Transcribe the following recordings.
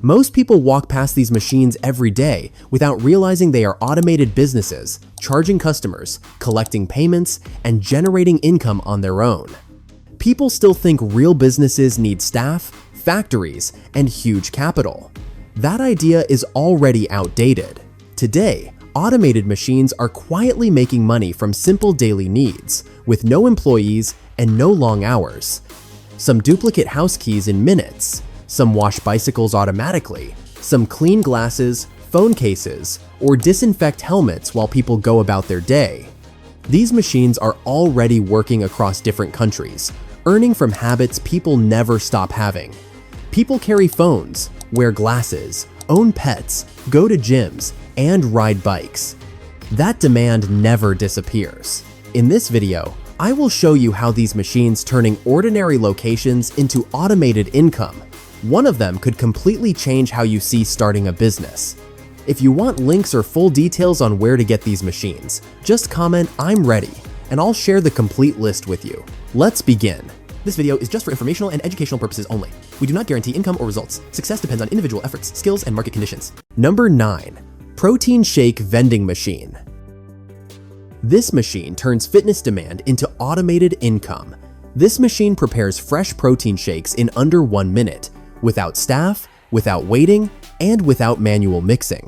Most people walk past these machines every day without realizing they are automated businesses, charging customers, collecting payments, and generating income on their own. People still think real businesses need staff, factories, and huge capital. That idea is already outdated. Today, automated machines are quietly making money from simple daily needs, with no employees and no long hours. Some duplicate house keys in minutes, some wash bicycles automatically, some clean glasses, phone cases, or disinfect helmets while people go about their day. These machines are already working across different countries, earning from habits people never stop having. People carry phones, wear glasses, own pets, go to gyms, and ride bikes. That demand never disappears. In this video, I will show you how these machines turning ordinary locations into automated income. One of them could completely change how you see starting a business. If you want links or full details on where to get these machines, just comment "I'm ready" and I'll share the complete list with you. Let's begin. This video is just for informational and educational purposes only. We do not guarantee income or results. Success depends on individual efforts, skills, and market conditions. Number 9. Protein Shake Vending Machine. This machine turns fitness demand into automated income. This machine prepares fresh protein shakes in under 1 minute, without staff, without waiting, and without manual mixing.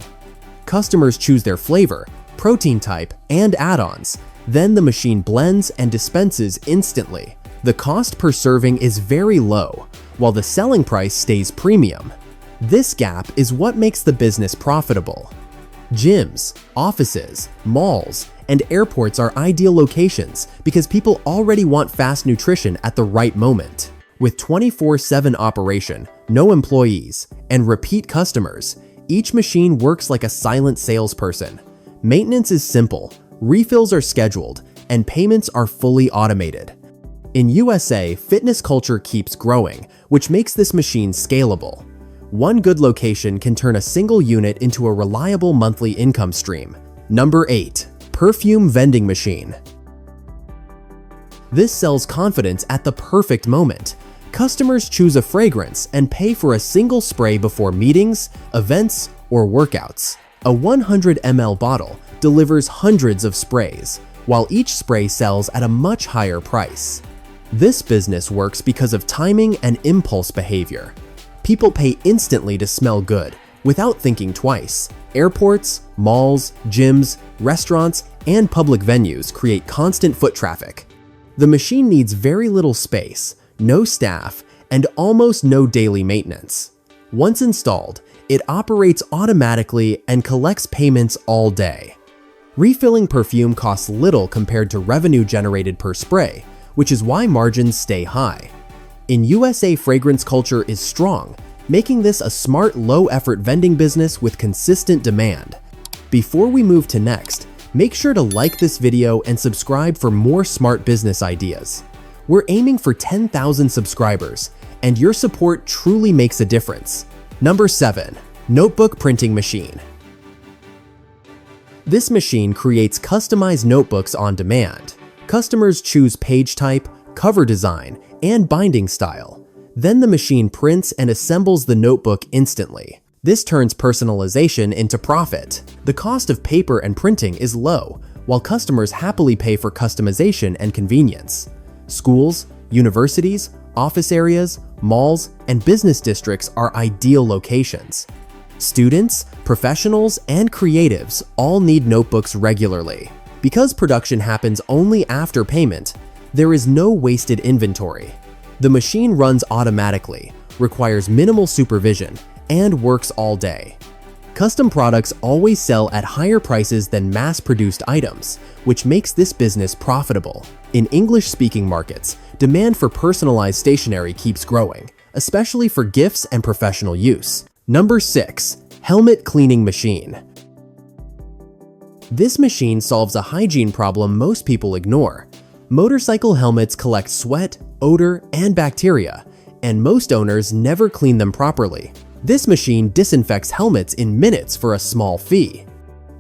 Customers choose their flavor, protein type, and add-ons. Then the machine blends and dispenses instantly. The cost per serving is very low, while the selling price stays premium. This gap is what makes the business profitable. Gyms, offices, malls, and airports are ideal locations because people already want fast nutrition at the right moment. With 24/7 operation, no employees, and repeat customers, each machine works like a silent salesperson. Maintenance is simple, refills are scheduled, and payments are fully automated. In USA, fitness culture keeps growing, which makes this machine scalable. One good location can turn a single unit into a reliable monthly income stream. Number 8. Perfume Vending Machine. This sells confidence at the perfect moment. Customers choose a fragrance and pay for a single spray before meetings, events, or workouts. A 100 ml bottle delivers hundreds of sprays, while each spray sells at a much higher price. This business works because of timing and impulse behavior. People pay instantly to smell good, without thinking twice. Airports, malls, gyms, restaurants, and public venues create constant foot traffic. The machine needs very little space, no staff, and almost no daily maintenance. Once installed, it operates automatically and collects payments all day. Refilling perfume costs little compared to revenue generated per spray, which is why margins stay high. In USA, fragrance culture is strong, making this a smart, low-effort vending business with consistent demand. Before we move to next, make sure to like this video and subscribe for more smart business ideas. We're aiming for 10,000 subscribers, and your support truly makes a difference. Number 7. Notebook Printing Machine. This machine creates customized notebooks on demand. Customers choose page type, cover design, and binding style. Then the machine prints and assembles the notebook instantly. This turns personalization into profit. The cost of paper and printing is low, while customers happily pay for customization and convenience. Schools, universities, office areas, malls, and business districts are ideal locations. Students, professionals, and creatives all need notebooks regularly. Because production happens only after payment, there is no wasted inventory. The machine runs automatically, requires minimal supervision, and works all day. Custom products always sell at higher prices than mass-produced items, which makes this business profitable. In English-speaking markets, demand for personalized stationery keeps growing, especially for gifts and professional use. Number 6. Helmet Cleaning Machine. This machine solves a hygiene problem most people ignore. Motorcycle helmets collect sweat, odor, and bacteria, and most owners never clean them properly. This machine disinfects helmets in minutes for a small fee.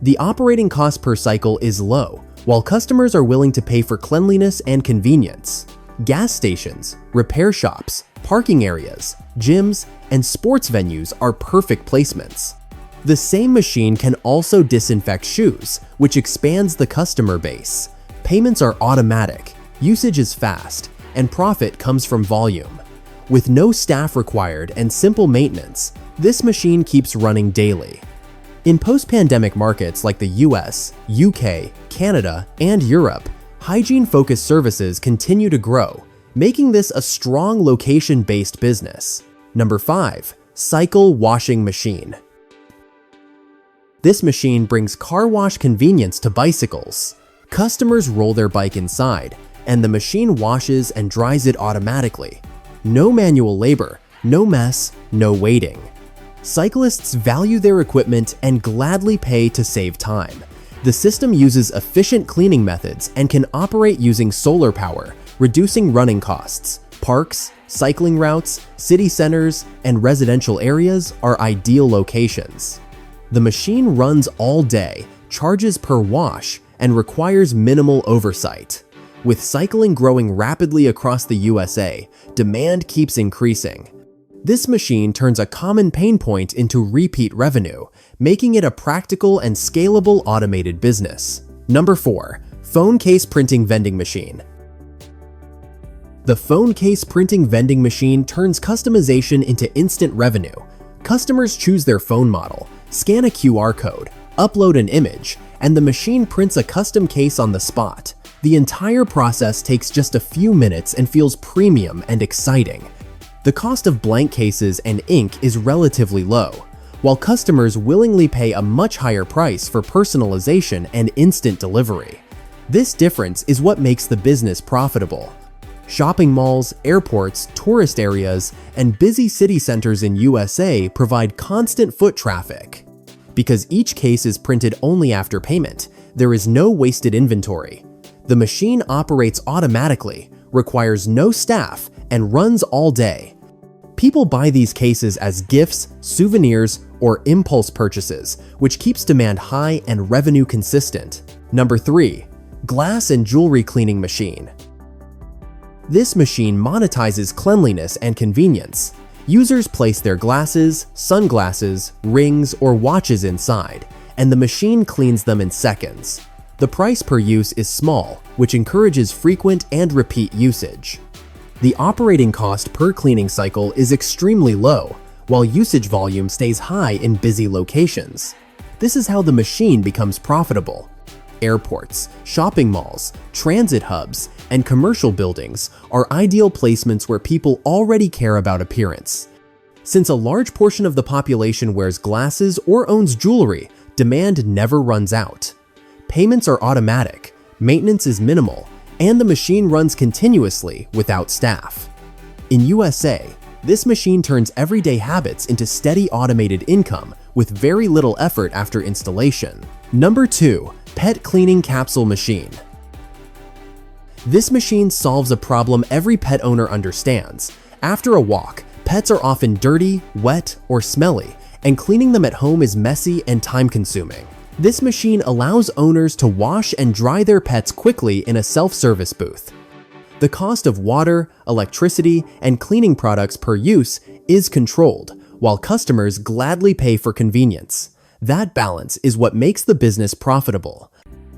The operating cost per cycle is low, while customers are willing to pay for cleanliness and convenience. Gas stations, repair shops, parking areas, gyms, and sports venues are perfect placements. The same machine can also disinfect shoes, which expands the customer base. Payments are automatic, usage is fast, and profit comes from volume. With no staff required and simple maintenance, this machine keeps running daily. In post-pandemic markets like the US, UK, Canada, and Europe, hygiene-focused services continue to grow, making this a strong location-based business. Number 5. Cycle washing machine. This machine brings car wash convenience to bicycles. Customers roll their bike inside, and the machine washes and dries it automatically. No manual labor, no mess, no waiting. Cyclists value their equipment and gladly pay to save time. The system uses efficient cleaning methods and can operate using solar power, reducing running costs. Parks, cycling routes, city centers, and residential areas are ideal locations. The machine runs all day, charges per wash, and requires minimal oversight. With cycling growing rapidly across the USA, demand keeps increasing. This machine turns a common pain point into repeat revenue, making it a practical and scalable automated business. Number 4. Phone case printing vending machine. The phone case printing vending machine turns customization into instant revenue. Customers choose their phone model, scan a QR code, upload an image, and the machine prints a custom case on the spot. The entire process takes just a few minutes and feels premium and exciting. The cost of blank cases and ink is relatively low, while customers willingly pay a much higher price for personalization and instant delivery. This difference is what makes the business profitable. Shopping malls, airports, tourist areas, and busy city centers in USA provide constant foot traffic. Because each case is printed only after payment, there is no wasted inventory. The machine operates automatically, requires no staff, and runs all day. People buy these cases as gifts, souvenirs, or impulse purchases, which keeps demand high and revenue consistent. Number 3. Glass and jewelry cleaning machine. This machine monetizes cleanliness and convenience. Users place their glasses, sunglasses, rings, or watches inside, and the machine cleans them in seconds. The price per use is small, which encourages frequent and repeat usage. The operating cost per cleaning cycle is extremely low, while usage volume stays high in busy locations. This is how the machine becomes profitable. Airports, shopping malls, transit hubs, and commercial buildings are ideal placements where people already care about appearance. Since a large portion of the population wears glasses or owns jewelry, demand never runs out. Payments are automatic, maintenance is minimal, and the machine runs continuously without staff. In USA, this machine turns everyday habits into steady automated income with very little effort after installation. Number 2. Pet cleaning capsule machine. This machine solves a problem every pet owner understands. After a walk, pets are often dirty, wet, or smelly, and cleaning them at home is messy and time-consuming. This machine allows owners to wash and dry their pets quickly in a self-service booth. The cost of water, electricity, and cleaning products per use is controlled, while customers gladly pay for convenience. That balance is what makes the business profitable.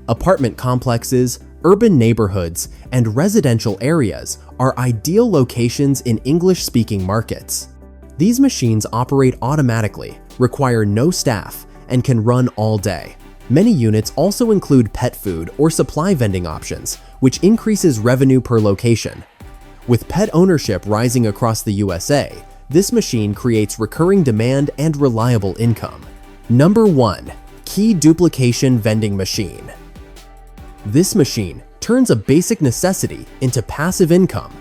Apartment complexes, urban neighborhoods, and residential areas are ideal locations in English-speaking markets. These machines operate automatically, require no staff, and can run all day. Many units also include pet food or supply vending options, which increases revenue per location. With pet ownership rising across the USA, this machine creates recurring demand and reliable income. Number 1. Key duplication vending machine. This machine turns a basic necessity into passive income.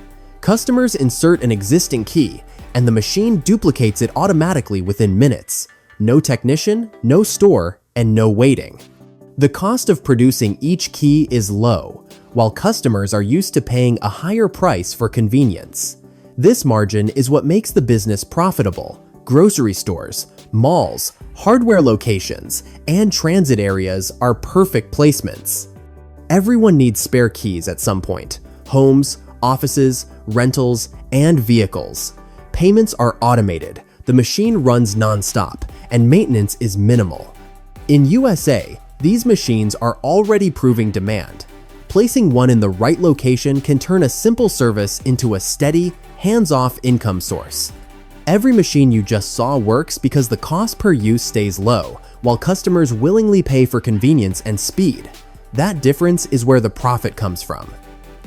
Customers insert an existing key, and the machine duplicates it automatically within minutes. No technician, no store, and no waiting. The cost of producing each key is low, while customers are used to paying a higher price for convenience. This margin is what makes the business profitable. Grocery stores, malls, hardware locations, and transit areas are perfect placements. Everyone needs spare keys at some point. Homes, offices, rentals, and vehicles. Payments are automated, the machine runs non-stop, and maintenance is minimal. In USA, these machines are already proving demand. Placing one in the right location can turn a simple service into a steady, hands-off income source. Every machine you just saw works because the cost per use stays low, while customers willingly pay for convenience and speed. That difference is where the profit comes from.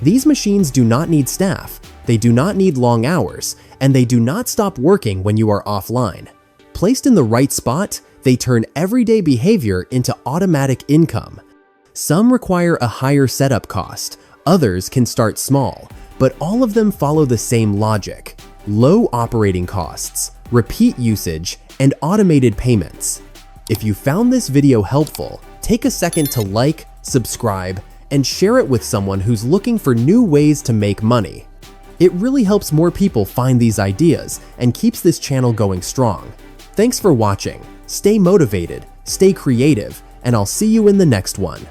These machines do not need staff, they do not need long hours, and they do not stop working when you are offline. Placed in the right spot, they turn everyday behavior into automatic income. Some require a higher setup cost, others can start small, but all of them follow the same logic: low operating costs, repeat usage, and automated payments. If you found this video helpful, take a second to like, subscribe, and share it with someone who's looking for new ways to make money. It really helps more people find these ideas and keeps this channel going strong. Thanks for watching. Stay motivated, stay creative, and I'll see you in the next one.